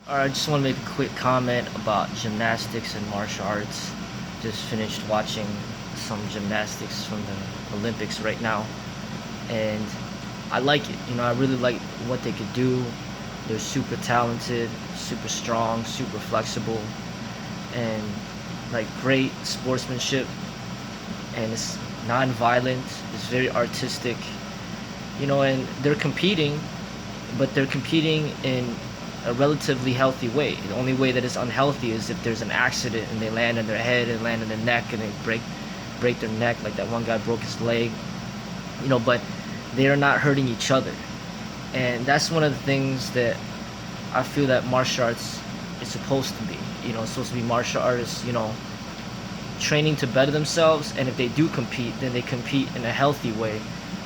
Alright, I just want to make a quick comment about gymnastics and martial arts. Just finished watching some gymnastics from the Olympics right now, and I like it. I really like what they could do. They're super talented, super strong, super flexible, and like great sportsmanship. And it's non-violent. It's very artistic. And they're competing, but they're competing in a relatively healthy way. The only way that it's unhealthy is if there's an accident and they land on their head and land on their neck and they break their neck, like that one guy broke his leg. But they are not hurting each other. And that's one of the things that I feel that martial arts is supposed to be. It's supposed to be martial artists, training to better themselves, and if they do compete, then they compete in a healthy way.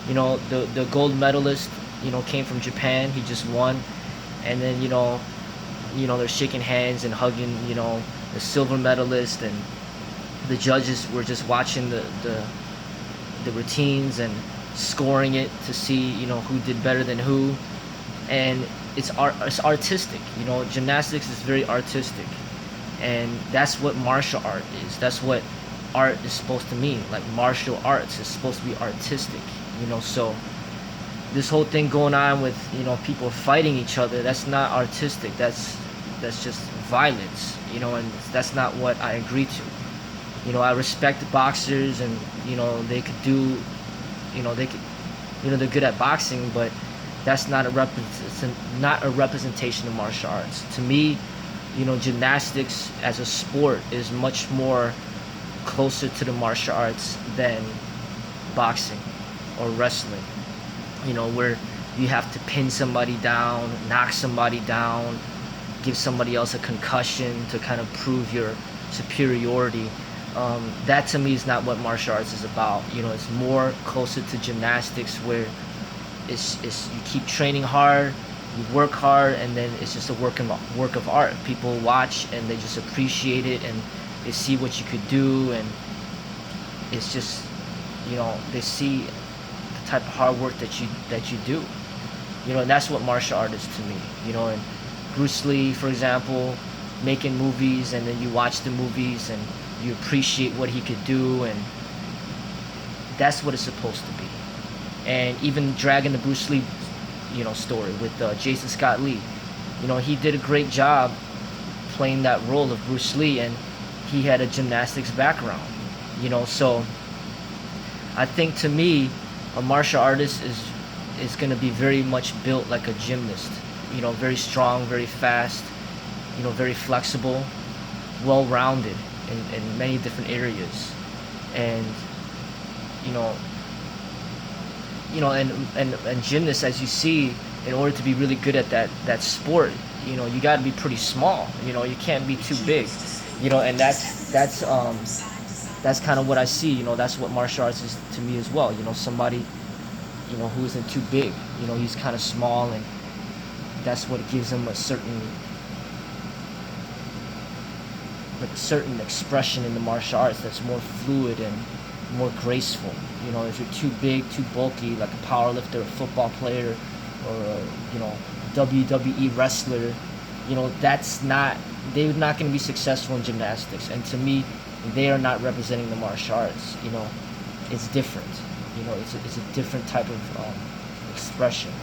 The gold medalist, came from Japan. He just won, and then they're shaking hands and hugging, the silver medalist, and the judges were just watching the routines and scoring it to see who did better than who. And it's artistic. Gymnastics is very artistic, and that's what martial art is. That's what art is supposed to mean. Like, martial arts is supposed to be artistic. So this whole thing going on with people fighting each other, that's not artistic. That's just violence. And that's not what I agree to. I respect boxers, and they could do, they could, they're good at boxing, but that's not a representation of martial arts. To me, gymnastics as a sport is much more closer to the martial arts than boxing or wrestling. Where you have to pin somebody down, knock somebody down, give somebody else a concussion to kind of prove your superiority. That to me is not what martial arts is about. It's more closer to gymnastics, where it's you keep training hard, you work hard, and then it's just a work of art. People watch and they just appreciate it, and they see what you could do, and it's just they see the type of hard work that you do. And that's what martial art is to me. And Bruce Lee, for example, making movies, and then you watch the movies and you appreciate what he could do, and that's what it's supposed to be. And even dragging the Bruce Lee story with Jason Scott Lee, he did a great job playing that role of Bruce Lee, and he had a gymnastics background. So I think, to me, a martial artist is going to be very much built like a gymnast. Very strong, very fast, very flexible, well-rounded in many different areas. And and gymnasts, as you see, in order to be really good at that sport, you got to be pretty small. You can't be too big. And that's kind of what I see. That's what martial arts is to me as well. Somebody who isn't too big. He's kind of small, and that's what gives him a certain expression in the martial arts that's more fluid and more graceful. If you're too big, too bulky, like a power lifter, a football player, or a WWE wrestler, they're not going to be successful in gymnastics. And to me, they are not representing the martial arts. It's different. It's a different type of expression.